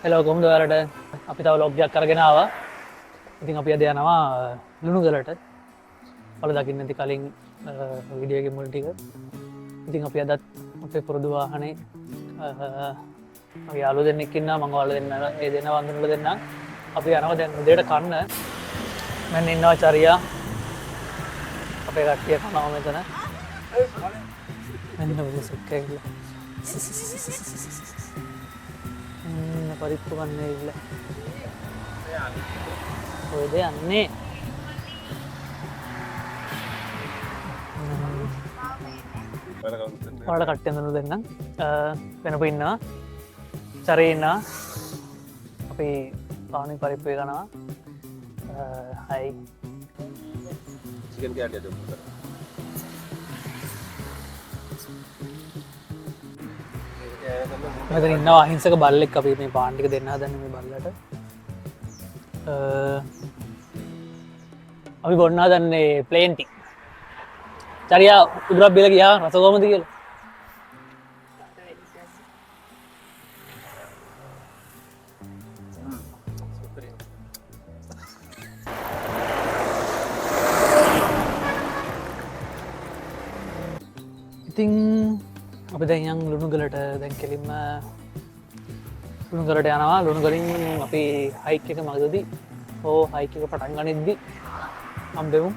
Hello කොහොමද ඔයාලට අපි තව ලොග් එකක් අරගෙන ආවා. ඉතින් අපි අද යනවා ලුණුගලට. ඔයාලා දකින්න ඇති කලින් වීඩියෝ එකේ මුල් ටික. ඉතින් අපි අදත් අපේ පුරුදු වාහනේ අපි යාළුවෝ දෙන්නෙක් ඉන්නවා. මම ඔයාලා දෙන්න ඒ දෙන්න වන්දනවල දෙන්න. අපි යනවා දැන් උදේට කන්න. මම ඉන්නවා චරියා. අපේ කට්ටිය කනවා මෙතන. මෙන්න මොකක්ද කියලා. පරිප්පු කන්නේ ඉල්ල ඔයද යන්නේ ඔයාලට කට්ටිය හඳුනලා දෙන්නම් වෙනපු ඉන්නවා චරේ ඉන්නවා අපි පානි පරිප්පු කනවා හයි चिकन क्या दे दो මෙතන ඉන්නවා අහිංසක බල්ලෙක් අපි මේ පාන් ටික දෙන්න හදන්නේ මේ බල්ලට. අපි බොන්න හදන්නේ ප්ලේන් ටී. චරියා උදුරක් බිල ගියා රස කොහමද කියලා. ඉතින් අපි දැන් ලුණුගලට දැන් කෙලින්ම ලුණුගලට යනවා. ලුණුගලින් අපි හයික් එක මගදී හයික් එක පටන් ගනිද්දි හම්බෙමු.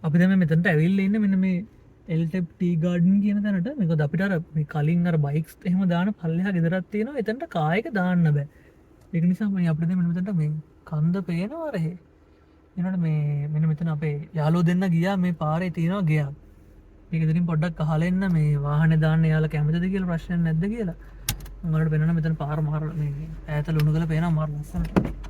අපි දැන් මෙතනට ඇවිල්ලා ඉන්නේ මෙන්න මේ එල්ටෙප් ටී ගාඩන් කියන තැනට. මේකද අපිට අර මේ කලින් අර බයික්ස් එහෙම දාන පල්ලෙහා ගෙදරක් තියෙනවා. එතනට කායක දාන්න බෑ. ඒක නිසා මේ අපිට දැන් මෙන්න මෙතනට මේ කන්ද පේනවා රෙහි. ඊනොට මේ මෙන්න මෙතන අපේ යාළුවෝ දෙන්න ගියා මේ පාරේ තියෙනවා ගියා. මේක ඉතින් පොඩ්ඩක් අහලා එන්න මේ වාහනේ දාන්න යාළුවා කැමතිද කියලා ප්‍රශ්නයක් නැද්ද කියලා. මම ඔයාලට පෙන්නන්න මෙතන පාර මාර මේ ඈත ලුණුගල පේනවා මාර ලස්සනට.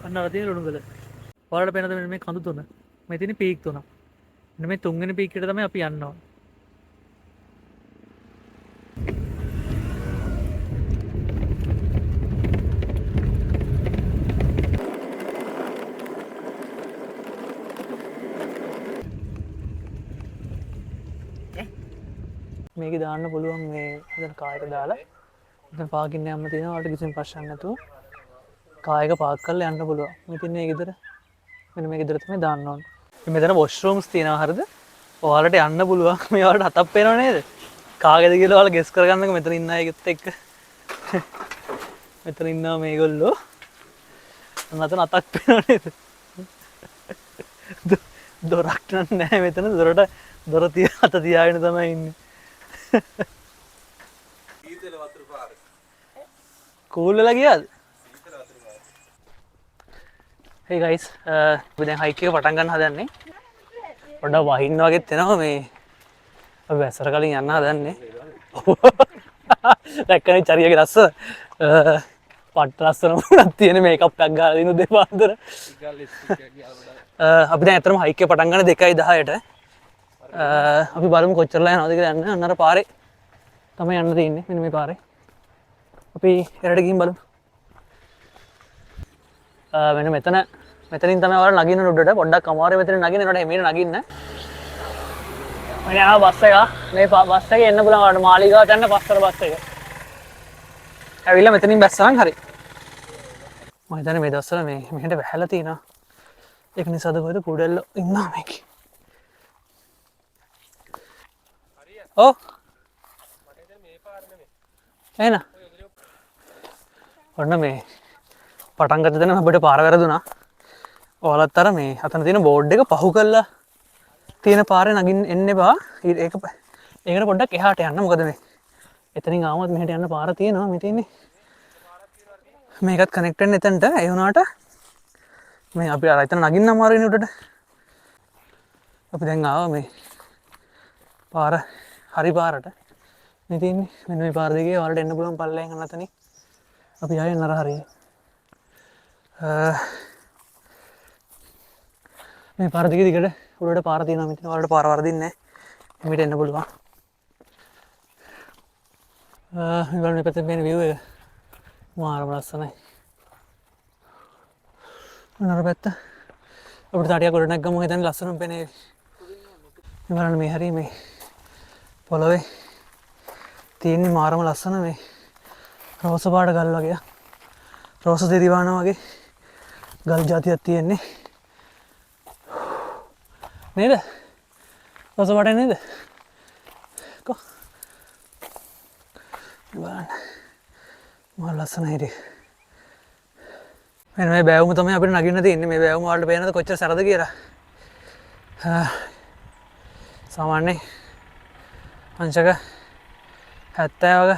අන්න තියෙන ලුණුගල. ඔයාලට පේනද මෙන්න මේ කඳු තුන. මේ තියෙන පීක් තුන. මෙන්න මේ තුන්වෙනි පීක් එකට තමයි අපි යන්න ඕන. මේක දාන්න පුළුවන් මේ දැන් කායක දාලා. දැන් පාකින්න යන්න තියෙනවා. ඔයාලට කිසිම ප්‍රශ්නයක් නැතුව කායක පාක් කරලා යන්න පුළුවන්. මෙතන මේ ගෙදර මෙන්න මේ ගෙදර තමයි දාන්න ඕන. මෙතන වොෂ්රූම්ස් තියෙනවා හරිද? ඔයාලට යන්න පුළුවන්. මේ ඔයාලට හතක් පේනව නේද? කාගේද කියලා ඔයාලා ගෙස් කරගන්නකෝ මෙතන ඉන්න අයගෙත් එක්ක. මෙතන ඉන්නවා මේගොල්ලෝ. අතන හතක් පේනව නේද? දොරක් නැහැ මෙතන. දොරට දොර අත තියාගෙන තමයි ඉන්නේ. ඊතල වතුර පාර කූල් වෙලා ගියාද? Hey guys, අපි දැන් හයික් එක පටන් ගන්න හදන්නේ. පොඩ්ඩක් වහින්න වගේත් එනවා මේ අපි වැස්සට කලින් යන්න හදන්නේ. දැක්කනේ චරියගේ රස්ස. පට්ට ලස්සන වුණක් තියෙන මේකප් එකක් ගාලා දිනු දෙපාන්දර. අපි දැන් ඇත්තටම හයික් එක පටන් ගන්න 2:10ට. අපි බලමු කොච්චරලා යනවද කියලා යන්න. අන්න අර පාරේ තමයි යන්න තියෙන්නේ. මෙන්න මේ පාරේ. අපි එරට ගිහින් බලමු. මෙන්න මෙතනින් තමයි ඔයාලා නගින්න උඩට පොඩ්ඩක් අමාරුයි මෙතන නගින්න. එනකොට එමෙන්න නගින්න. මම යනවා බස් එක. මේ බස් එකේ එන්න පුළුවන් ඔයාලට මාලිගාවට යන්න පස්සට බස් එක. ඇවිල්ලා මෙතනින් බැස්සනම් හරි. මම හිතන්නේ මේ දවස්වල මේ මෙහෙට වැහැලා තියෙනවා. ඒක නිසාද කොහෙද කුඩල්ලෝ ඉන්නවා මේකේ. ඔව්. මට මේ පාර නෙමෙයි. එන. ඔන්න මේ පටන් ගත්ත තැන අපිට පාර වැරදුනා. ඔයාලත් අර මේ අතන තියෙන බෝඩ් එක පහු කරලා තියෙන පාරේ නගින්න එන්න එපා. ඒකට පොඩ්ඩක් එහාට යන්න. මොකද මේ එතනින් ආවමත් මෙහෙට යන්න පාර තියෙනවා. මේ තියෙන්නේ මේකත් කනෙක්ට් වෙන්න එතනට. ඒ වුණාට මේ අපි අර එතන නගින්න අමාරුයිනේ උඩට. අපි දැන් ආවා මේ පාර හරි පාරට. මේ තියෙන්නේ මෙන්න මේ පාර දෙකේ ඔයාලට එන්න පුළුවන් පල්ලෙන් යන අතනින්. අපි ආයෙ නර හරිය. මේ පාර දෙකේ දිගට උඩට පාර තියෙනවා. මෙතන ඔයාලට පාර වරදින්නේ නැහැ. මෙහෙට එන්න පුළුවන්. මේ බලන්න මේ පැත්තෙන් පේන view එක. මාරම ලස්සනයි. අර පැත්ත අපිට තාටියක් ගොඩ නැග්ගම හිතන්නේ ලස්සනම පේන්නේ. මේ බලන්න මේ හරිය මේ පොළවේ තියෙන්නේ මාරම ලස්සන මේ රෝස පාට ගල් වගේ. රෝස දිරිවාන වගේ ගල් జాතියක් තියෙන්නේ. නේද? රෝස පාට නේද? කො බලන්න. මා ලස්සනයි ටික. මෙන්න මේ බෑවුම තමයි අපිට නගින්න තියෙන්නේ. මේ බෑවුම වලට පේනද කොච්චර සරද කියලා. සාමාන්‍යයෙන් අංශක 70ක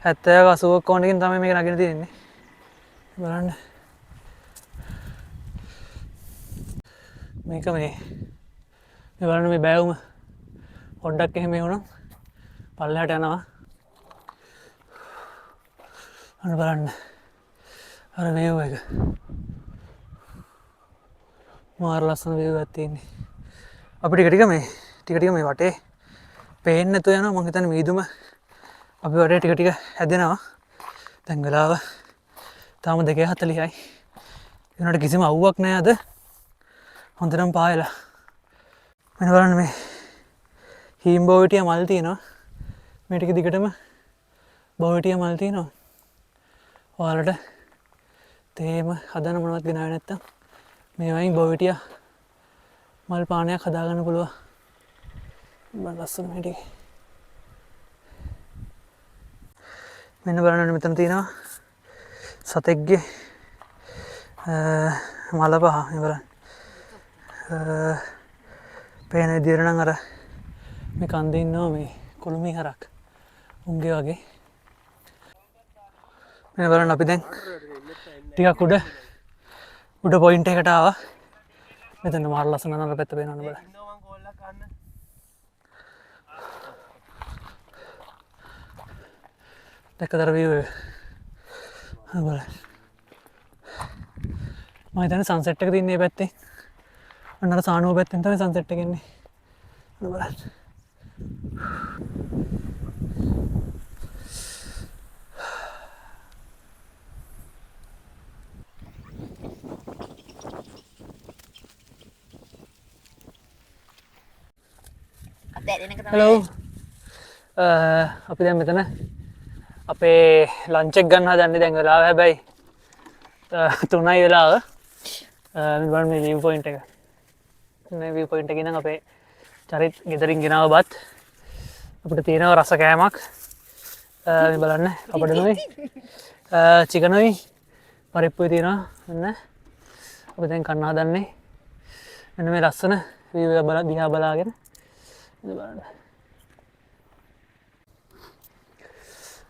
80ක කොණකින් තමයි මේක නගින්න තියෙන්නේ. බලන්න. මේක මේ බලන්න මේ බෑවුම පොඩ්ඩක් එහෙම වුණා. පල්ලෙහාට යනවා. අන්න බලන්න. අර view එක. මාර ලස්සන view එකක් තියෙන්නේ. අපි ටික ටික මේ වටේ පේන්නේ නැතුව යනවා. මං හිතන්නේ මීදුම අපි වටේ ටික ටික හැදෙනවා. දැන් වෙලාව තාම 2:40යි. ඒනට කිසිම අවුවක් නැහැ අද. හොඳටම පායලා. මෙන්න බලන්න මේ හීම් බෝවිටිය මල් තියෙනවා. මේ ටික දිගටම බෝවිටිය මල් තියෙනවා. ඔයාලට තේම හදන්න මොනවත් ගෙනාවේ නැත්තම් මේ වයින් බෝවිටිය මල් පානයක් හදාගන්න පුළුවන්. බලන්න ලස්සන මේ ටික. මෙන්න බලන්න මෙතන තියෙනවා සතෙක්ගේ මල පහ. මේ බලන්න. පේන විදිහට නම් අර මේ කන්දේ ඉන්නවා මේ කුළුමී හරක්. උන්ගේ වගේ. මෙන්න බලන්න අපි දැන් ටිකක් උඩ පොයින්ට් එකට ආවා. මෙතන මාර ලස්සන නර පැත්ත පේනවනේ බලන්න. දැක්කද view එක? බලන්න. මම හිතන්නේ සන්සෙට් එක තියන්නේ මේ පැත්තේ. අන්න අර සානුව පැත්තෙන් තමයි සන්සෙට් එක එන්නේ. බලන්න. Hello. අපි දැන් මෙතන අපේ ලන්ච් එක ගන්න හදන්නේ. දැන් වෙලාව හැබැයි 3යි වෙලාව. මේ බලන්න මේ view point එක. මේ view point එකේ නම් අපේ චරිත් ගෙදරින් ගෙනාව බත් අපිට තියෙනවා රස කෑමක්. මේ බලන්න අපිට නෙවෙයි චිකනුයි පරිප්පුයි තියෙනවා. මෙන්න අපි දැන් කන්න හදන්නේ. මෙන්න මේ ලස්සන view එක දිහා බලාගෙන බලන්න.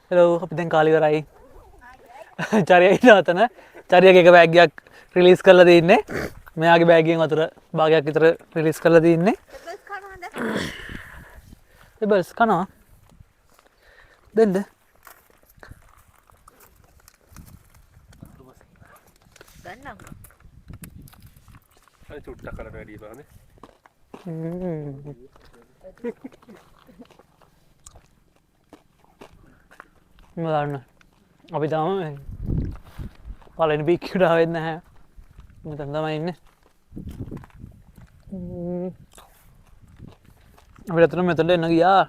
හෙලෝ අපි දැන් කාලි ඉවරයි. චරිය ඉන්න අතන චරියගේ එක බෑග් එකක් රිලීස් කරලා තින්නේ. මෙයාගේ බෑග් එකෙන් වතුර භාගයක් විතර රිලීස් කරලා තින්නේ. පෙබල්ස් කනවා. දෙන්න. ගන්නම්. අර චුට්ටක් කරලා වැඩි බලන්න. බලන්න අපි තාම පළවෙනි පීක්කට ආවෙත් නැහැ. මෙතන තමයි ඉන්නේ. අපිට අතන මෙතනට එන්න ගියා.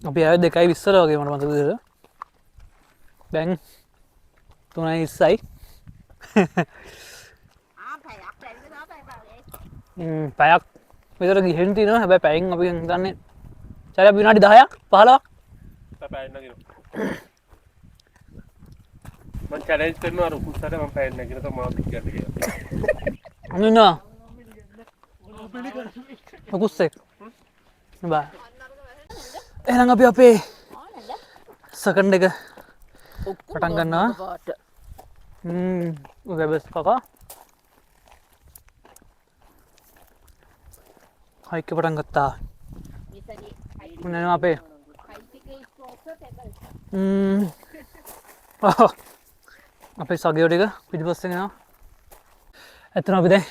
අපි ආවේ 2:20 වගේ මට මතක විදිහට. දැන් 3:20යි. පැයක් විතර ගිහින් තිනවා. හැබැයි පැයෙන් අපි හිතන්නේ චරිය විනාඩි 10ක් 15ක් පැය නගිනවා. මම චැලෙන්ජ් කරනවා අර උකුස්සට මම පෑන් නැගිනකොට මාව පිටියට ගියා. අනිනා උකුස්සෙක් බා එහෙනම් අපි අපේ සෙකන්ඩ් එක පටන් ගන්නවා උගබස් කකා හයික පටන් ගත්තා මොනවා අපේ අපේ සගයෝ ටික පිටිපස්සෙන් එනවා ඇත්තටම අපි දැන්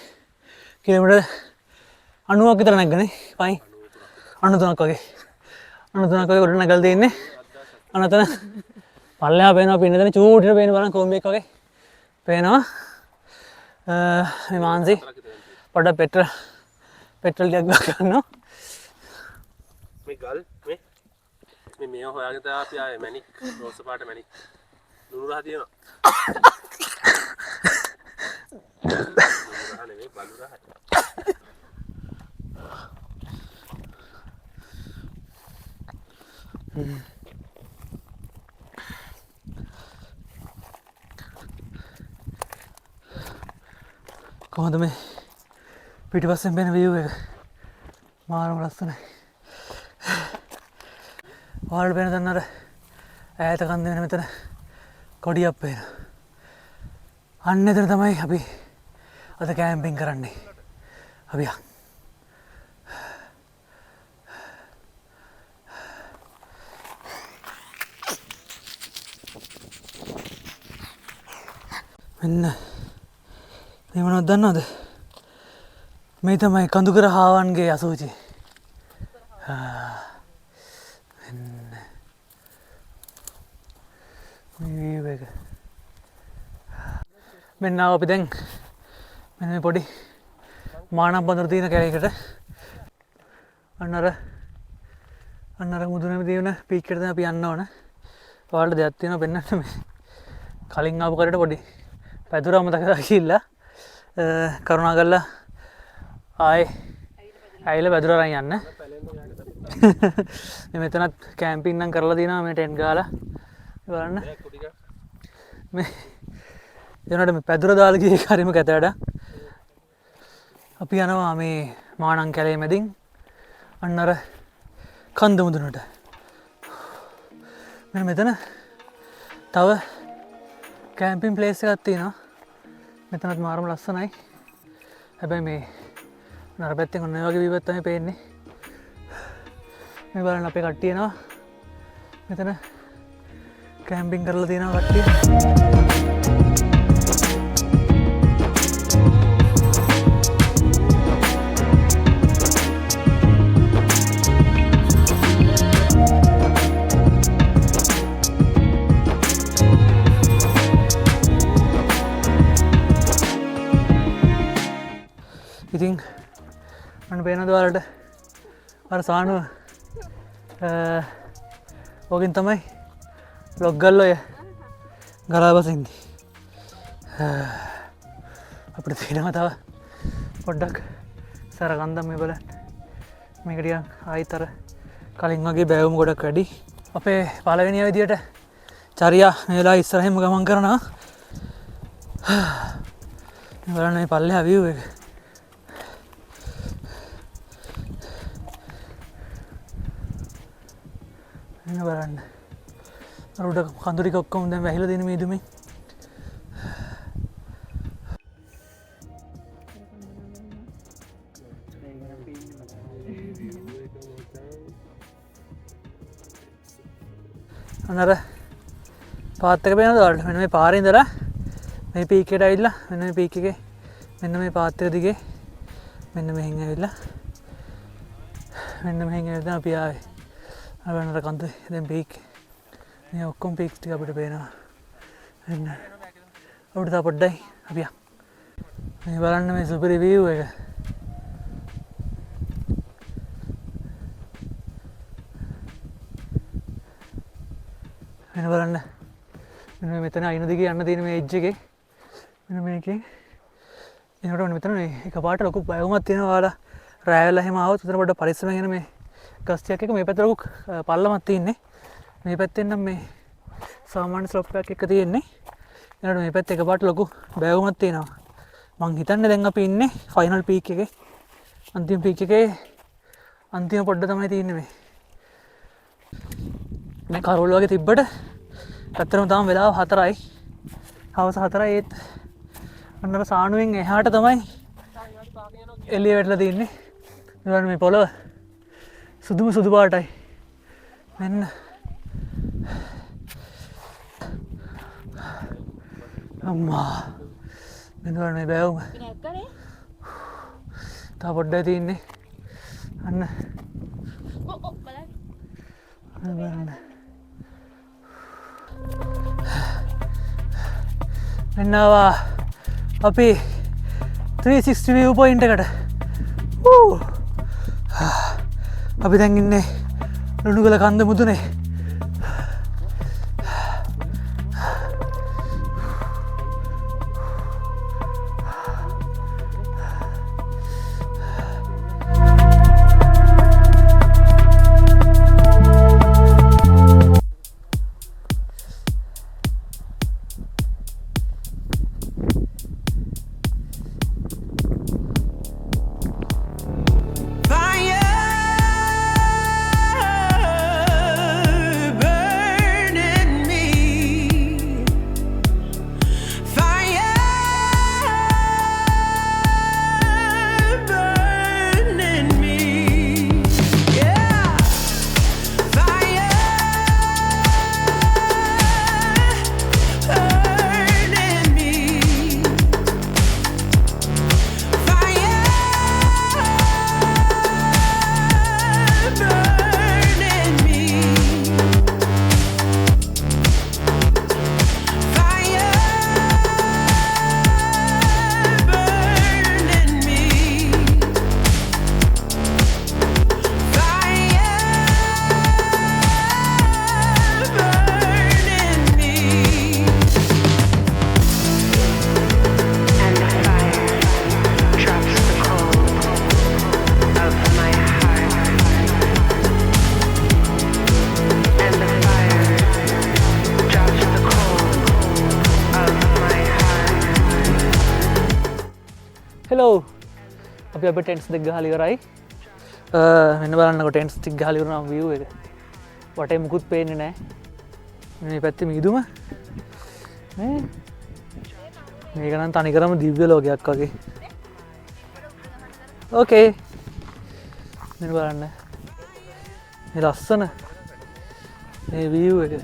කිලෝමීටර් 90ක් විතර නැග්ගනේ පයින් 93ක් වගේ 93ක් වගේ උඩ නැගලා තියෙන්නේ අනතන පල්ලෙහා පේනවා පින්නදෙන චූටිට පේන බලන්න කොම්බියක් වගේ පේනවා මේ මාන්සි පොඩ්ඩක් පෙට්‍රල් ටිකක් ගන්නවා මේ ගල් මේ මේව හොයාගෙන තමයි අපි ආයේ මැනික් රෝස පාට මැනික් ලුණු රහ තියෙනවා. ලුණු රහ නෙවෙයි බලු රහ. කොහොමද මේ පිටිපස්සෙන් පේන view එක මාරම ලස්සනයි. ඔයාලට පේන තැන අර ඈත කන්ද වෙන මෙතන කොඩියක් පේනවා. අන්න එතන තමයි අපි අද කැම්පින් කරන්නේ. අපි මෙන්න මේ මොනවද දන්නවද? මේ තමයි කඳුකර හාවන්ගේ අසූචි. මෙන්න අපි දැන් මෙන්න මේ පොඩි මානක් බඳුර තියෙන කැලේකට අන්න අර මුදුනේම තියෙන පීක් එකට තමයි අපි යන්න ඕන. ඔයාලට දෙයක් තියෙනවා පෙන්නන්න මේ කලින් ආපු කරේට පොඩි පැදුර අමතක කරලා ගිහිල්ලා කරුණා කරලා ආයේ ඇවිල්ලා පැදුර අරන් යන්න. මේ මෙතනත් කැම්පින් නම් කරලා තියෙනවා මේ ටෙන්ට් ගාලා බලන්න. මේ එනකොට මේ පැදුර දාලා ගියේ හරිම කැත වැඩ. අපි යනවා මේ මානං කැලේ මැදින් අන්න අර කන්ද මුදුනට. මෙන්න මෙතන තව කැම්පින් ප්ලේස් එකක් තියෙනවා. මෙතනත් මාරම ලස්සනයි. හැබැයි මේ නර පැත්තෙන් ඔන්න ඔය වගේ view එකක් තමයි පේන්නේ. මේ බලන්න අපේ කට්ටිය එනවා. මෙතන කැම්පින් කරලා තියෙනවා කට්ටිය. ඉතින් අන්න පේනවද ඔයාලට අර සානුව ඕකෙන් තමයි බ්ලොග් ගල්ල ඔය ගලා බසින්නේ. අපිට තියෙනවා තව පොඩ්ඩක් සර කන්දම් මේ බලන්න. මේක ටිකක් ආයිත් අර කලින් වගේ බැවුම් ගොඩක් වැඩි. අපේ පළවෙනිය විදියට චරියා මේ වෙලාව ඉස්සරහින්ම ගමන් කරනවා. මේ බලන්න මේ පල්ලෙහා view එක. එන්න බලන්න. අර උඩ කඳු ටික ඔක්කොම දැන් වැහිලා තියෙන මේ ඉදුමෙන්. අර පාත් එක පේනවද ඔයාලට? මෙන්න මේ පාරේ ඉඳලා මේ පීක් එකට ඇවිල්ලා මෙන්න මේ පීක් එකේ මෙන්න මේ පාත් එක දිගේ මෙන්න මෙහෙන් ඇවිල්ලා මෙන්න මෙහෙන් ඇවිල්ලා අපි ආවේ. අර කන්ද දැන් පීක් මේ ඔක්කොම පීක්ස් ටික අපිට පේනවා. මෙන්න උඩ තා පොඩ්ඩයි අපි මේ බලන්න මේ සුපර් view එක. මෙන්න බලන්න. මෙන්න මෙතන අයින දිගේ යන්න තියෙන මේ එජ් එකේ මෙන්න මේකේ එනකොට මෙතන මේ එකපාරට ලොකු බයවුමක් තියෙනවා. ඔයාලා රෑ වෙලා එහෙම ආවොත් උතන පොඩ්ඩක් පරිස්සමෙන් යන මේ ගස්තියක් එක මේ පැත්තට ලොකු පල්ලමක් තියෙන්නේ. මේ පැත්තෙන් නම් මේ සාමාන්‍ය ස්ලොප් එකක් එක තියෙන්නේ. ඊට මේ පැත්තේ එකපාරට ලොකු බෑවුමක් තියෙනවා. මං හිතන්නේ දැන් අපි ඉන්නේ ෆයිනල් පීක් එකේ. අන්තිම පීක් එකේ අන්තිම පොඩ්ඩ තමයි තියෙන්නේ මේ. මේ කරවල වගේ තිබ්බට ඇත්තටම තාම වෙලාව 4යි. හවස 4යි ඒත් අන්නර සානුවෙන් එහාට තමයි එළිය වැටලා තින්නේ. ඊළඟ මේ පොළව සුදු පාටයි. මෙන්න අම්මා මෙන්න මේ බෑවුම. තා පොඩ්ඩයි තින්නේ. අන්න බලන්න. මෙන්නවා අපි 360 view point එකට. අපි දැන් ඉන්නේ ලුණුගල කන්ද මුදුනේ. හෙලෝ අපි අපේ ටෙන්ට්ස් දෙක ගහලා ඉවරයි. මෙන්න බලන්නකො ටෙන්ට්ස් ටික ගහලා ඉවරනම view එක. වටේ මුකුත් පේන්නේ නැහැ. මේ පැත්තේ මීදුම. මේක නම් තනිකරම දිව්‍ය ලෝකයක් වගේ. ඕකේ. මෙන්න බලන්න. මේ ලස්සන මේ view එක.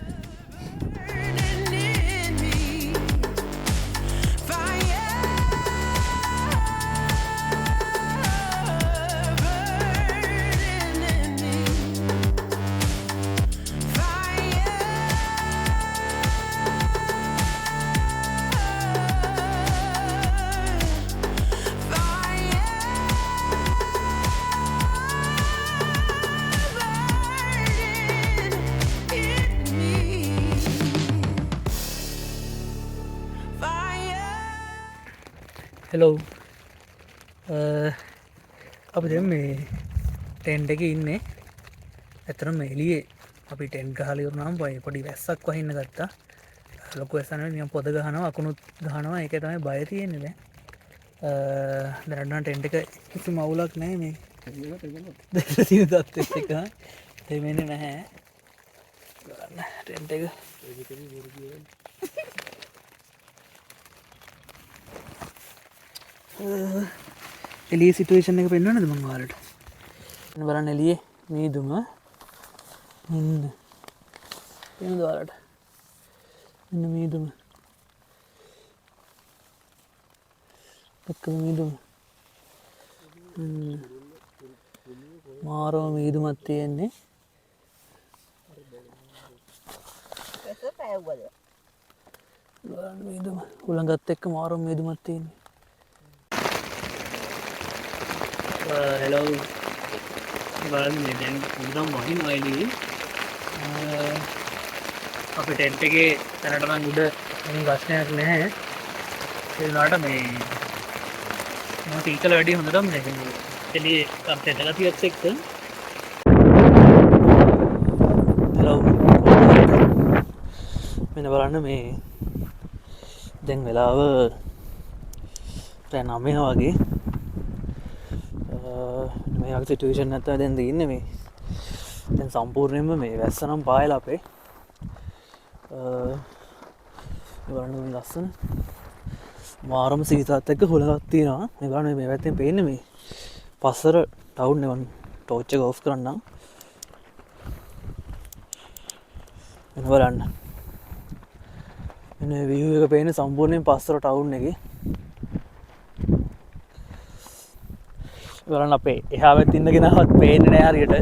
හෙලෝ අපි දැන් මේ ටෙන්ට් එකේ ඉන්නේ. ඇත්තටම එළියේ අපි ටෙන්ට් ගහලා ඉවරනම පොඩි වැස්සක් වහින්න ගත්තා. ලොකු වැස්සක් නෙවෙයි නිකන් පොද ගහනවා අකුණුත් ගහනවා. ඒකේ තමයි බය තියෙන්නේ දැන්. දැන් ටෙන්ට් එක කිසිම අවුලක් නැහැ මේ. දෙන්න තියෙන තත්ත්වෙත් එක දෙන්නේ නැහැ. බලන්න ටෙන්ට් එක එළියේ සිටුේෂන් එක පෙන්වන්නද මම ඔයාලට? මෙන්න බලන්න එළියේ මීදුම. මෙන්න පෙන්වන්නද ඔයාලට? මෙන්න මීදුම. එක්කම මීදුම. මාරම මීදුමක් තියෙන්නේ. බලන්න මීදුම. උලංගත් එක්ක මාරම මීදුමක් තියෙන්නේ. හෙලෝ බලන්න මේ දැන් උදම් වහිනවා එළියේ. අපි ටෙන්ට් එකේ තැනට නම් උඩ මොන ප්‍රශ්නයක් නැහැ. ඒ වුණාට මේ මම ටීකල වැඩි හොඳටම නැහැ. එළියේ කම්ප්ලීට් එකලා තියත් එක්ක හෙලෝ මෙන්න බලන්න මේ දැන් වෙලාව රෑ 9 වගේ මේ වගේ සිටුේෂන් නැත්නම් දැන් ඉන්නේ මේ දැන් සම්පූර්ණයෙන්ම මේ වැස්ස නම් පායලා අපේ බලන්න ලස්සන මාරම සීතාත් එක්ක හොලක් තියෙනවා මේ බලන්න මේ පැත්තෙන් පේන්නේ මේ පස්සර ටවුන් එක ටෝච් එක ඔෆ් කරන්නම් එන බලන්න මෙන්න view එක පේන්නේ සම්පූර්ණයෙන් පස්සර ටවුන් එකේ බලන්න අපේ එහා පැත්තේ ඉන්න කෙනාවත් පේන්නේ නැහැ හරියට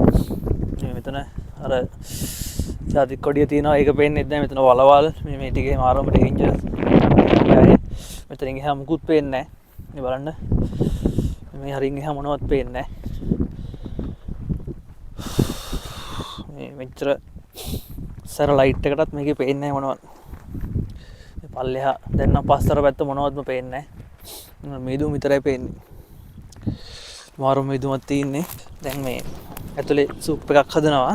මේ මෙතන අර ජාතික කොඩිය තියෙනවා ඒක පේන්නේ නැහැ මෙතන වලවල් මේ ටිකේ මාරම ඩේන්ජරස් මෙතනින් එහා මුකුත් පේන්නේ නැහැ මේ බලන්න මේ හරින් එහා මොනවත් පේන්නේ නැහැ මේ මෙච්චර සැටලයිට් එකටත් මේකේ පේන්නේ නැහැ මොනවත් මේ පල්ලෙහා දැන් නම් පස්සර පැත්ත මොනවත්ම පේන්නේ නැහැ මේදුම විතරයි පේන්නේ මාරම මේදුමක් තියෙන්නේ දැන් මේ ඇතුලේ සූප් එකක් හදනවා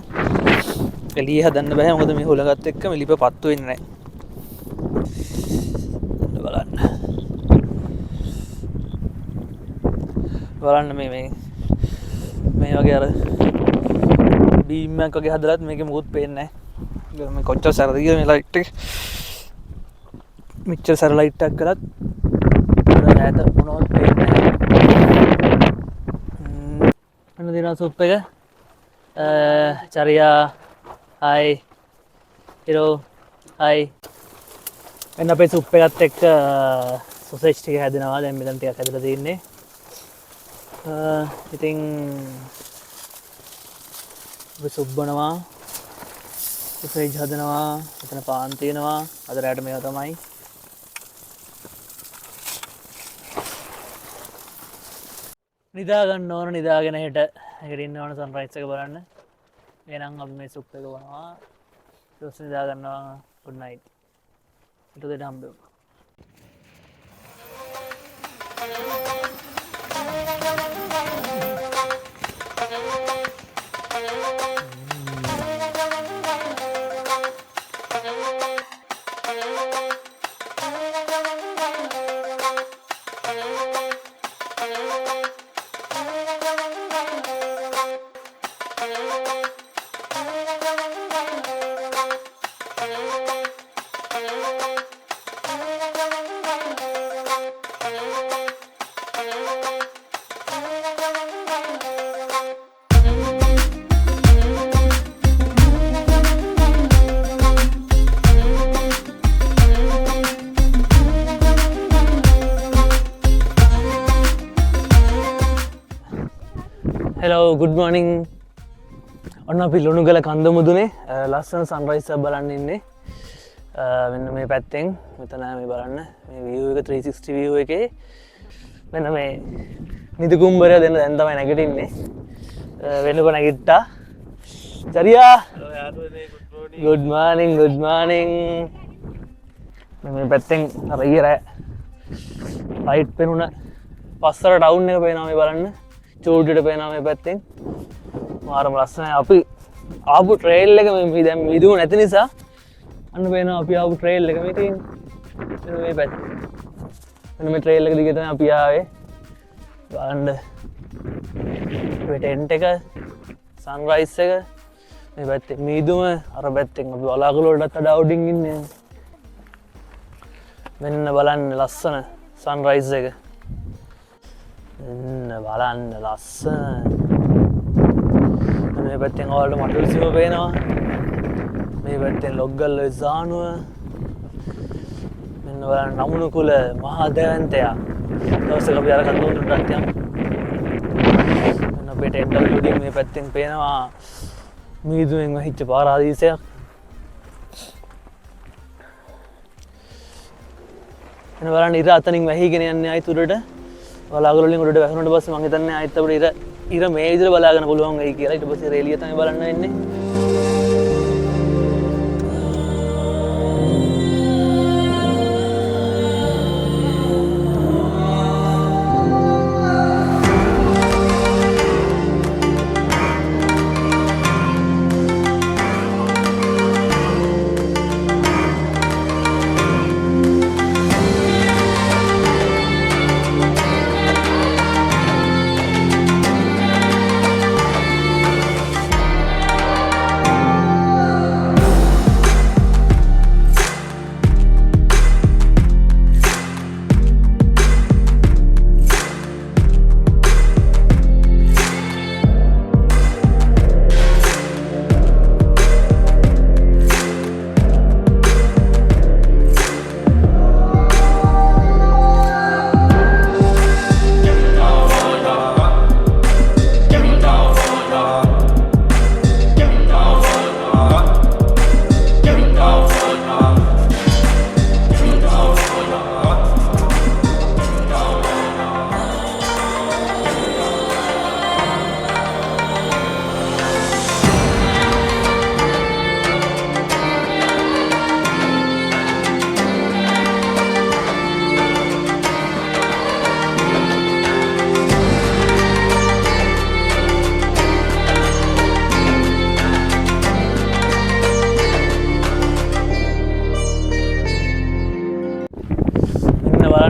එළියේ හදන්න බෑ මොකද මේ හොලගත් එක්ක මෙලිප පත්තු වෙන්නේ නැහැ බලන්න මේ වගේ අර බීම් එකක් වගේ හදලත් මේකේ මොකුත් පේන්නේ නැහැ මේ කොච්චර සැරද කියලා මේ ලයිට් එක මෙච්චර සැර ලයිට් එකක් කරත් ඈත මොනවත් පේන්නේ නැහැ අන්න දෙනවා සූප් එක චරියා හයි හිරෝ හයි එන්න අපේ සුප් එකත් එක්ක සොසේජ් ටික හැදෙනවා දැන් මෙතන ටිකක් හැදලා තියෙන්නේ ඉතින් අපි සුප් බනවා සොසේජ් හදනවා එතන පාන් තියෙනවා අද රැට මේවා තමයි නිදා ගන්න ඕන නිදාගෙන හෙට එකට ඉන්න ඕන සන්රයිස් එක බලන්න එහෙනම් අපි මේ සුප් එක බොනවා ඊට පස්සේ නිදා ගන්නවා good night ඊට දෙන්න හම්බෙමු Hello, good morning. ඔන්න අපි ලුණුගල කන්ද මුදුනේ ලස්සන සන්රයිස් එකක් බලන්න ඉන්නේ. මෙන්න මේ පැත්තෙන් මෙතන මේ බලන්න මේ view එක 360 view එකේ මෙන්න මේ නිදි කුඹරය දෙන්න දැන් තමයි නැගිටින්නේ. වෙනකො නැගිට්ටා. චරියා. Good morning, good morning. මේ පැත්තෙන් අර ඊරෑ ලයිට් පෙනුන පස්සර ටවුන් එක පේනවා මේ බලන්න. චූටිට පේනවා මේ පැත්තෙන් මාරම ලස්සනයි අපි ආපු ට්‍රේල් එක මේ දැන් මිදුම නැති නිසා අන්න පේනවා අපි ආපු ට්‍රේල් එක මේ තියෙන්නේ මේ පැත්තේ මෙන්න මේ ට්‍රේල් එක දිගේ තමයි අපි ආවේ බලන්න මේ ටෙන්ට් එක සන්රයිස් එක මේ පැත්තේ මිදුම අර පැත්තෙන් අපි බලාකුළු වලටත් වඩා උඩින් ඉන්නේ මෙන්න බලන්න ලස්සන සන්රයිස් එක බලන්න ලස්සන මේ පැත්තෙන් ඔයාලට මඩුල් සිම පේනවා මේ පැත්තෙන් ලොග්ගල්ල විසානුව මෙන්න බලන්න නමුණුකුල මහා දැවැන්තයා දවසක අපි අර කඳුමුදුනට යමු මෙන්න අපේ ටෙන්ට් එක උඩින් මේ පැත්තෙන් පේනවා මීදුමෙන් වහිච්ච පාරාදීසයක් එන්න බලන්න ඉර අතනින් වැහිගෙන යන්නේ ආයි තුරට බලාගල වලින් උඩට වැහුණාට පස්සේ මම හිතන්නේ ආයෙත් අපිට ඉර මේ විදිහට බලාගෙන පුළුවන් වෙයි කියලා. ඊට පස්සේ රේලිය තමයි බලන්න වෙන්නේ.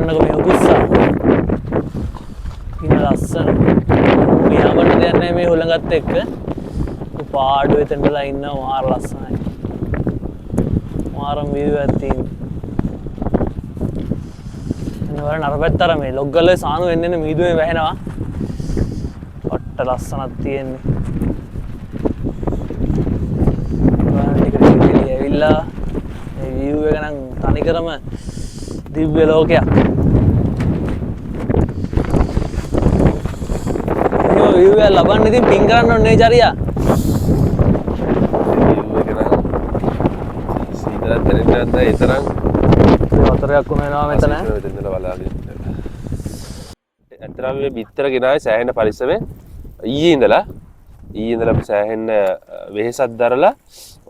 බලන්නකො මේ උකුස්සා. ඉන්න ලස්සන. මේ අපිට දෙයක් නැහැ මේ හොලඟත් එක්ක. පාඩු එතනලා ඉන්නවා මාර ලස්සනයි. මාරම view එකක් තියෙනවා. එන්න අර පැත්තට මේ ලොග්ගල්ලේ සානු එන්නේ මීදුමේ වැහෙනවා. පට්ට ලස්සනක් තියෙන්නේ. ඇවිල්ලා මේ view එක නම් තනිකරම දිව්‍ය ලෝකයක්. මේ view එක ලබන්න ඉතින් පින් කරන්න ඕනේ චරියා. සීතලක් දැනෙන්නේ නැද්ද ඒ තරම් වතුරයක් වුණා මෙතන. මෙතන බලාගෙන. ඇත්තටම මේ බිත්තර ගෙනාවේ සෑහෙන පරිස්සමෙන් ඊයේ ඉඳලා සෑහෙන වෙහෙසක් දරලා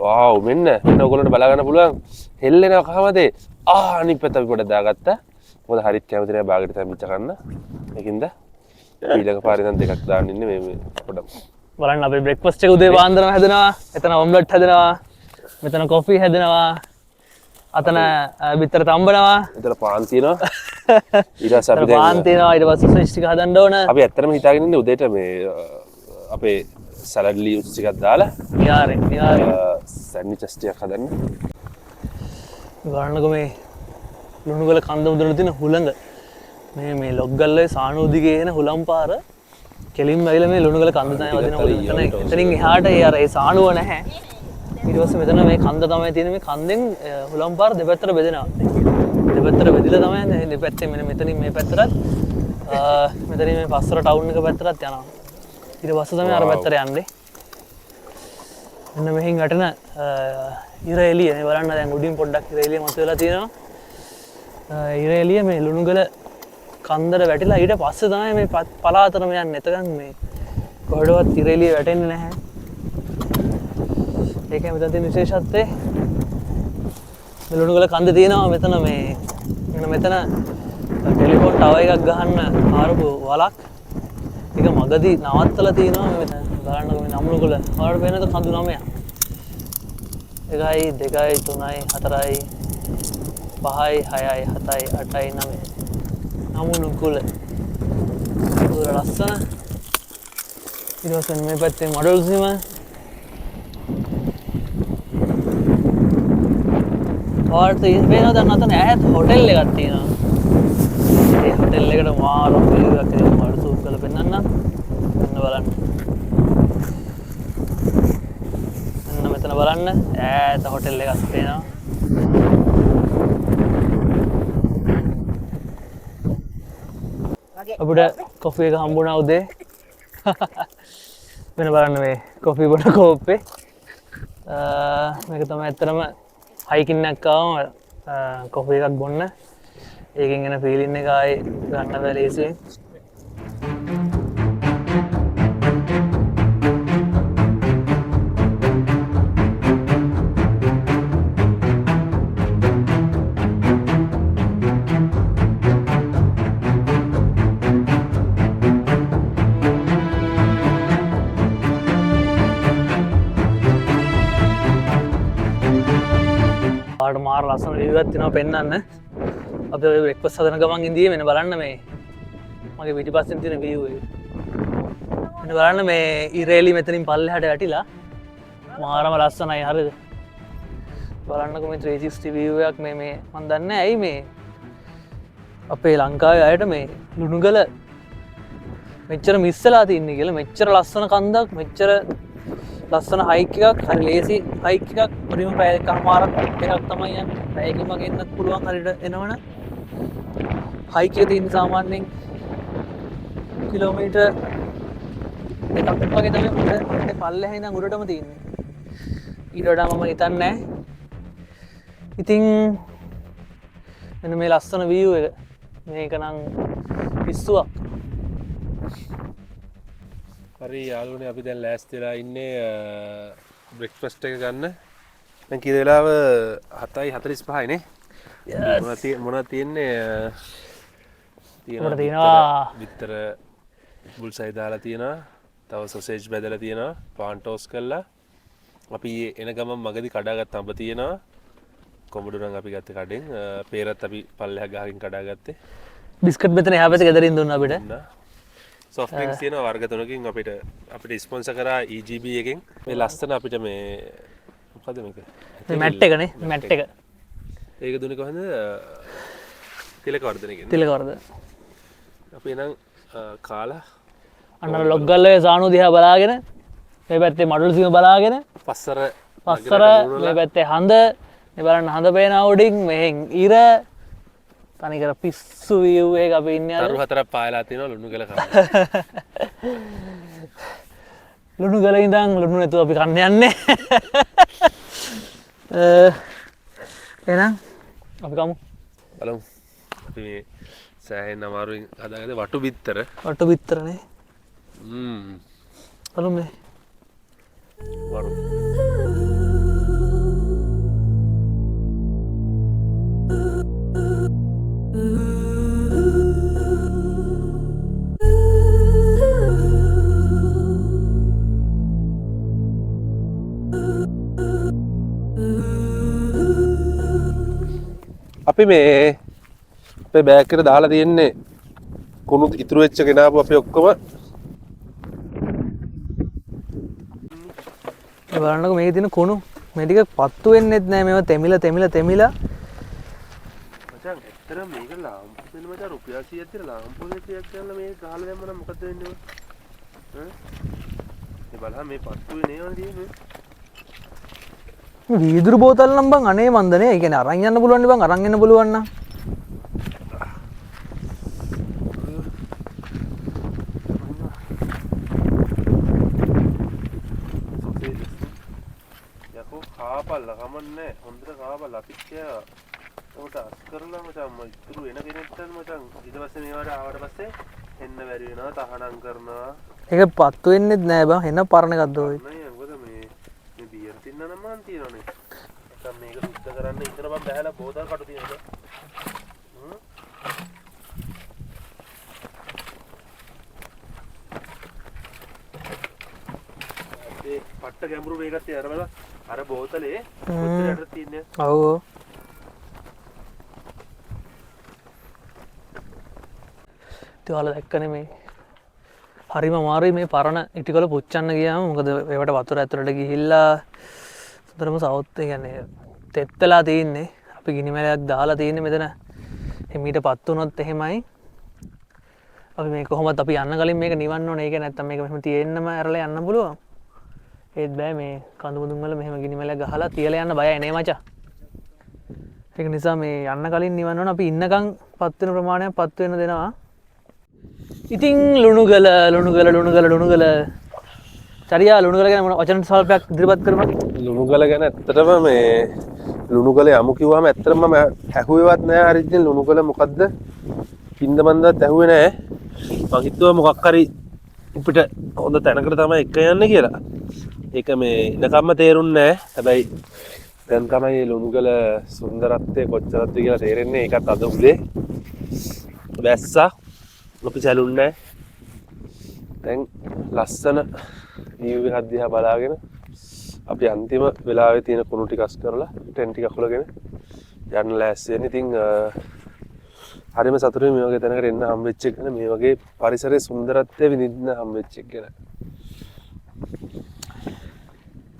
වාව් මෙන්න ඔයගොල්ලන්ට බලා ගන්න පුළුවන් හෙල්ලෙනවා කහමද අනිත් පැත්ත අපි පොඩ්ඩක් දාගත්තා. මොකද හරිත් කැමති නෑ බාගෙට තැම්පිච්ච ගන්න. ඒකින්ද ඊළඟ පාරේ නම් දෙකක් දාන්න ඉන්නේ මේ පොඩ්ඩක්. බලන්න අපි බ්‍රෙක්ෆාස්ට් එක උදේ පාන්දරම හැදෙනවා. එතන ඔම්ලට් හැදෙනවා. මෙතන කොෆි හැදෙනවා. අතන බිත්තර තම්බනවා. එතන පාන් තියෙනවා. ඊට පස්සේ අපි පාන් තියෙනවා. ඊට පස්සේ ස්විච් ටික හදන්න ඕන. අපි ඇත්තටම හිතාගෙන ඉන්නේ උදේට මේ අපේ සලාඩ් ලීව්ස් ටිකක් දාලා නියාරේ සෑන්ඩ්විචස් ටිකක් හදන්න. බලන්නකො මේ ලුණුගල කන්ද මුදුන තියෙන හුළඟ. මේ ලොග්ගල්ලේ සානෝ දිගේ එන හුළම් පාර කෙලින්ම ඇවිල්ලා මේ ලුණුගල කන්ද තමයි වදිනවා. එතනින් එහාට ඒ සානුව නැහැ. ඊට පස්සේ මෙතන මේ කන්ද තමයි තියෙන්නේ. මේ කන්දෙන් හුළම් පාර දෙපැත්තට බෙදෙනවා. දෙපැත්තට බෙදලා තමයි දෙපැත්තේ මෙන්න මෙතනින් මේ පැත්තට මෙතනින් මේ පස්සර ටවුන් එක පැත්තට යනවා. ඊට පස්සේ තමයි අර පැත්තට යන්නේ. මෙන්න මෙහින් වැටෙන ඉර එළිය මේ බලන්න දැන් උඩින් පොඩ්ඩක් ඉර එළිය මතුවලා තියෙනවා. ඉර එළිය මේ ලුණුගල කන්දට වැටිලා ඊට පස්සේ තමයි මේ පලාතරම යන්නේ. එතකන් මේ කොහෙදවත් ඉර එළිය වැටෙන්නේ නැහැ. ඒකයි මෙතන තියෙන විශේෂත්වය. මේ ලුණුගල කන්ද තියෙනවා මෙතන මෙතන ටෙලිෆෝන් ටවර් එකක් ගහන්න ආරපු වලක්. ඒක මගදී නවත්තලා තියෙනවා මෙතන. බලන්නකො මේ නම්ලුගල. ඔයාලට පේනද කඳු 9ක්. 1 2 3 4 5 6 7 8 9 නමුනුකුල. ඒක ලස්සන. ඊට පස්සේ මේ පැත්තේ මොඩල් සීම. ඔයාලට පේනවද අතන ඈත හොටෙල් එකක් තියෙනවා. ඒ හොටෙල් එකට මාර view එකක් තියෙනවා. මට සූම් කරලා පෙන්නන්න. මෙන්න බලන්න. මෙතන බලන්න ඈත හොටෙල් එකක් පේනවා. අපිට කොෆි එක හම්බුණා උදේ. වෙන බලන්න මේ කොෆි බොන කෝප්පේ. මේක තමයි ඇත්තටම හයිකින් එකක් ආවම කොෆි එකක් බොන්න. ඒකෙන් එන ෆීලින් එක ආයේ ගන්න බැහැ ලේසියෙන්. මාර ලස්සන view එකක් තියෙනවා පෙන්නන්න. අපි ඔය බ්‍රෙක්ෆාස්ට් හදන ගමන් ඉඳී මෙන්න බලන්න මේ මගේ පිටිපස්සෙන් තියෙන view එක. මෙන්න බලන්න මේ ඉරේලි මෙතනින් පල්ලෙහාට වැටිලා මාරම ලස්සනයි හරිද? බලන්නකො මේ 360 view එකක් මේ මන් දන්නේ ඇයි මේ අපේ ලංකාවේ අයට මේ ලුණුගල මෙච්චර මිස් වෙලා තින්නේ කියලා. මෙච්චර ලස්සන කන්දක් මෙච්චර ලස්සන හයික් එකක් හරි ලේසි හයික් එකක් පරිම පැය එකමාරක් එකක් තමයි යන්නේ. පැයකින් වගේ එන්නත් පුළුවන් හරියට එනවනේ. හයික් එක තියෙන සාමාන්‍යයෙන් කිලෝමීටර් එකක් වගේ තමයි උඩට පල්ලෙහා ඉඳන් උඩටම තියෙන්නේ. ඊට වඩා මම හිතන්නේ නැහැ. ඉතින් මෙන්න මේ ලස්සන view එක මේක නම් පිස්සුවක්. හරි යාළුවනේ අපි දැන් ලෑස්ති වෙලා ඉන්නේ බ්‍රෙක්ෆාස්ට් එක ගන්න. දැන් කී වෙලාව 7:45 නේ. මොනවද තියෙන්නේ? තියෙනවා විතර බුල්සයි දාලා තියෙනවා. තව සොසේජ් බෙදලා තියෙනවා. පාන් ටෝස් කරලා. අපි එන ගමන් මගදී කඩාගත්ත අඹ තියෙනවා. කොමඩු නම් අපි ගත්තේ කඩෙන් පේරත් අපි පල්ලෙහා ගහකින් කඩා ගත්තේ බිස්කට් මෙතන එහා පැත්තේ ගෙදරින් දුන්නා අපිට. සොෆ්ට් ඩ්‍රින්ක්ස් තියෙනවා වර්ග තුනකින් අපිට ස්පොන්සර් කරා EGB එකෙන් මේ ලස්සන අපිට මේ මොකද මේක මේ මැට් එකනේ මැට් එක. ඒක දුන්නේ කොහොමද? තිලක වර්ධනකින්. තිලක වර්ධන. අපි එනම් කාලා අන්න ලොග් ගල්ලේ සානු දිහා බලාගෙන මේ පැත්තේ මඩුල් සීම බලාගෙන පස්සර මේ පැත්තේ හඳ මේ බලන්න හඳ පේන උඩින් මෙහෙන් ඉර තනිකර පිස්සු view එක අපි ඉන්නේ අර. තරු හතරක් පායලා තිනවා ලුණු ගල කන්න. ලුණු ගල ඉඳන් ලුණු නැතුව අපි කන්න යන්නේ. එහෙනම් අපි කමු. බලමු. අපි මේ සෑහෙන අමාරුවෙන් හදාගත්තේ වටු බිත්තර. වටු බිත්තරනේ. බලමු මේ. වරු. අපි මේ අපේ බෑග් එකට දාලා තියෙන්නේ කුණු ඉතුරු වෙච්ච ගෙනාවු අපි ඔක්කොම බලන්නකො මේකේ තියෙන කුණු මේ ටික පත්තු වෙන්නෙත් නෑ මේවා තෙමිලා මචං ඇත්තටම මේක ලාම්පු වෙන මචං රුපියල් 100ක් තියලා ලාම්පු එකක් ගන්න මේක ගහලා දැම්ම නම් මොකද වෙන්නේ ඈ මේ බලහන් මේ පත්තු වෙන්නේ නේද තියෙන්නේ වීදුරු බෝතල් නම් බං අනේ මන්දනේ ඒ කියන්නේ අරන් යන්න පුළුවන් නේ බං අරන් එන්න පුළුවන් නම් යකෝ කාපල්ලා කමන්නේ හොඳට කාපල්ලා අපි කියා උට අස් කරලා මචං ඉතුරු වෙන කෙනෙක්ට මචං ඊට පස්සේ මේවට ආවට පස්සේ එන්න බැරි වෙනවා තහනම් කරනවා ඒක පත්තු වෙන්නෙත් නෑ බං එන පරණ එකක්ද ඔය නෑ මොකද මේ බියර් තින්න නම් මන් තියනනේ නැත්නම් මේක සුද්ධ කරන්න ඉතන බම් බහැලා බෝතල් කටු තියනද ඒ පට්ට ගැඹුරු මේකත් අර බල අර බෝතලේ කොච්චර යට තියන්නේ ඔව් තියාලා දැක්කනේ මේ හරිම අමාරුයි මේ පරණ ඉටිකොල පුච්චන්න ගියාම මොකද ඒවට වතුර ඇතුළට ගිහිල්ලා සුදරම සවුත් ඒ කියන්නේ තෙත් වෙලා තියෙන්නේ අපි ගිනි මැලයක් දාලා තියෙන්නේ මෙතන හිමීට පත් වුණොත් එහෙමයි අපි මේ කොහොමද අපි යන්න කලින් මේක නිවන්න ඕනේ ඒක නැත්තම් මේක මෙහෙම තියෙන්නම ඇරලා යන්න පුළුවන් ඒත් බෑ මේ කඳු මුදුන් වල මෙහෙම ගිනි මැලයක් ගහලා තියලා යන්න බයයි නේ මචං ඒක නිසා මේ යන්න කලින් නිවන්න ඕන අපි ඉන්නකම් පත් වෙන ප්‍රමාණයක් පත් වෙන දෙනවා ඉතින් ලුණුගල චරියා ලුණුගල ගැන මොන වචන සල්පයක් ඉදිරිපත් කරනවා ලුණුගල ගැන ඇත්තටම මේ ලුණුගල යමු කිව්වම ඇත්තටම මම ඇහුවේවත් නෑ හරියට ලුණුගල මොකද්ද කින්ද මන්දත් ඇහුවේ නෑ මං හිතුවා මොකක් හරි අපිට හොඳ තැනකට තමයි එක යන්නේ කියලා ඒක මේ ඉනකම්ම තේරුන්නේ නෑ හැබැයි දැන් තමයි ලුණුගල සුන්දරත්වය කොච්චරද කියලා තේරෙන්නේ ඒකත් අද උදේ වැස්සා අපි සැලුන්නේ දැන් ලස්සන view එකක් දිහා බලාගෙන අපි අන්තිම වෙලාවේ තියෙන කුණු ටික අස් කරලා ටෙන්ට් ටික අහුලගෙන යන්න ලෑස්ති වෙන. ඉතින් හරිම සතුටුයි මේ වගේ තැනකට එන්න හම්බෙච්ච එක. මේ වගේ පරිසරයේ සුන්දරත්වය විඳින්න හම්බෙච්ච එක ගැන.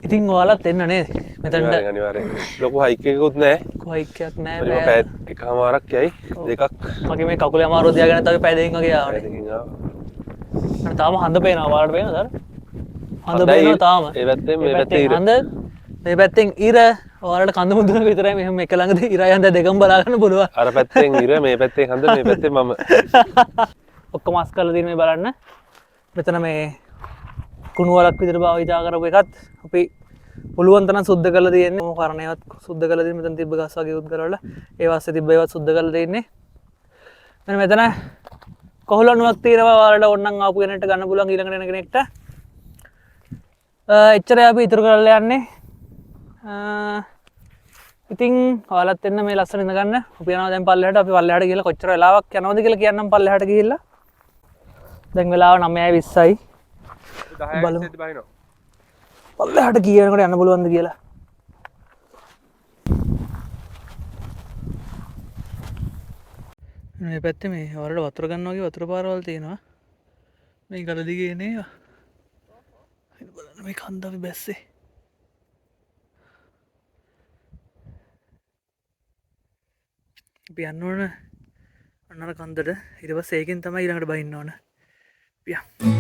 ඉතින් ඔයාලත් එන්න නේද? මෙතනට අනිවාර්යෙන්. ලොකු හයික් එකකුත් නැහැ. හයික් එකක් නැහැ. පැය එකමාරක් යයි දෙකක්. මගේ මේ කකුලේ අමාරුව තියාගෙන තමයි පැය දෙකකින් වගේ ආවනේ. අර තාම හඳ පේනවා. ඔයාලට පේනවද අර? හඳ පේනවා තාම. ඒ පැත්තෙන් මේ පැත්තේ ඉර. හඳ මේ පැත්තෙන් ඉර ඔයාලට කඳ මුදුනක විතරයි මෙහෙම එක ළඟදී ඉරයි හඳ දෙකම බලා ගන්න පුළුවන්. අර පැත්තෙන් ඉර මේ පැත්තෙන් හඳ මේ පැත්තෙන් මම. ඔක්කොම අස් කරලා තියෙන මේ බලන්න. මෙතන මේ කුණු වලක් විදිහට භාවිතා කරපු එකත් අපි පුළුවන් තරම් සුද්ධ කරලා තියෙන්නේ. මොන කරණේවත් සුද්ධ කරලා තියෙන්නේ. මෙතන තිබ්බ ගස් වගේ උත් කරවලා ඒ වාස්සේ තිබ්බ ඒවත් සුද්ධ කරලා තියෙන්නේ. මෙතන කොහොලනුවක් තියෙනවා ඔයාලට ඕනනම් ආපු කෙනෙක්ට ගන්න පුළුවන් ඊළඟට එන කෙනෙක්ට. එච්චරයි අපි ඉතුරු කරලා යන්නේ. ඉතින් ඔයාලත් එන්න මේ ලස්සන ඉඳ ගන්න. අපි යනවා දැන් පල්ලෙහාට. අපි පල්ලෙහාට ගිහලා කොච්චර වෙලාවක් යනවද කියලා කියන්නම් පල්ලෙහාට ගිහිල්ලා. දැන් වෙලාව 9:20යි. 10යි බහිනවා. පල්ලෙහාට කීයනකට යන්න පුළුවන්ද කියලා. මේ පැත්තේ මේ වලට වතුර ගන්නවා වගේ වතුර පාරවල් තියෙනවා. මේ ගල දිගේ එනේ. බලන්න මේ කන්ද අපි බැස්සේ. අපි යන්න ඕන අන්නර කන්දට. ඊට පස්සේ ඒකෙන් තමයි ඊළඟට බහින්න ඕන. අපි යමු.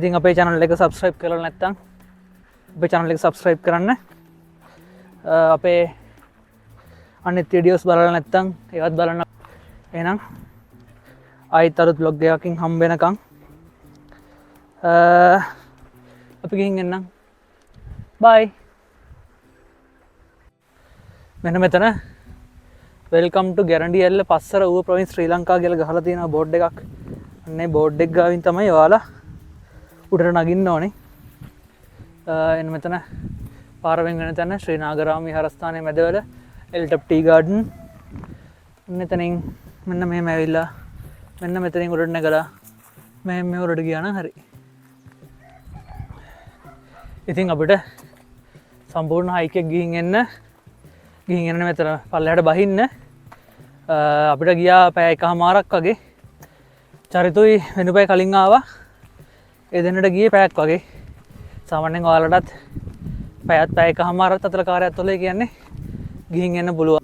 ඉතින් අපේ channel එක subscribe කරලා නැත්නම් අපේ channel එක subscribe කරන්න. අපේ අනිත් videos බලලා නැත්නම් ඒවත් බලන්න. එහෙනම් ආයෙත් අලුත් vlog එකකින් හම්බ වෙනකම් අපි ගිහින් එන්නම්. bye. මෙන්න මෙතන welcome to ගැරන්ඩියල්ල Passara Uva province ශ්‍රී ලංකා කියලා ගහලා තියෙනවා බෝඩ් එකක්. අන්නේ බෝඩ් එක ගාවින් තමයි ඔයාලා උඩට නගින්න ඕනේ. එන්න මෙතන පාර වෙන තැන ශ්‍රී නාගරාම විහාරස්ථානයේ මැදවල එල්ටප් ටී ගාඩන්. මෙතනින් මෙන්න මෙහෙම ඇවිල්ලා මෙන්න මෙතනින් උඩට නැගලා මෙහෙම උඩට ගියා නම් හරි. ඉතින් අපිට සම්පූර්ණ හයික් එක ගිහින් එන්න මෙතන පල්ලෙහාට බහින්න අපිට ගියා පැය එකමාරක් වගේ. චරිතුයි වෙනුපැය කලින් ආවා. ඒ දෙන්නට ගියේ පැයක් වගේ. සාමාන්‍යයෙන් ඔයාලටත් පැයත් පැය එකමාරක් අතර කාර්යයක් තුළ කියන්නේ ගිහින් එන්න පුළුවන්.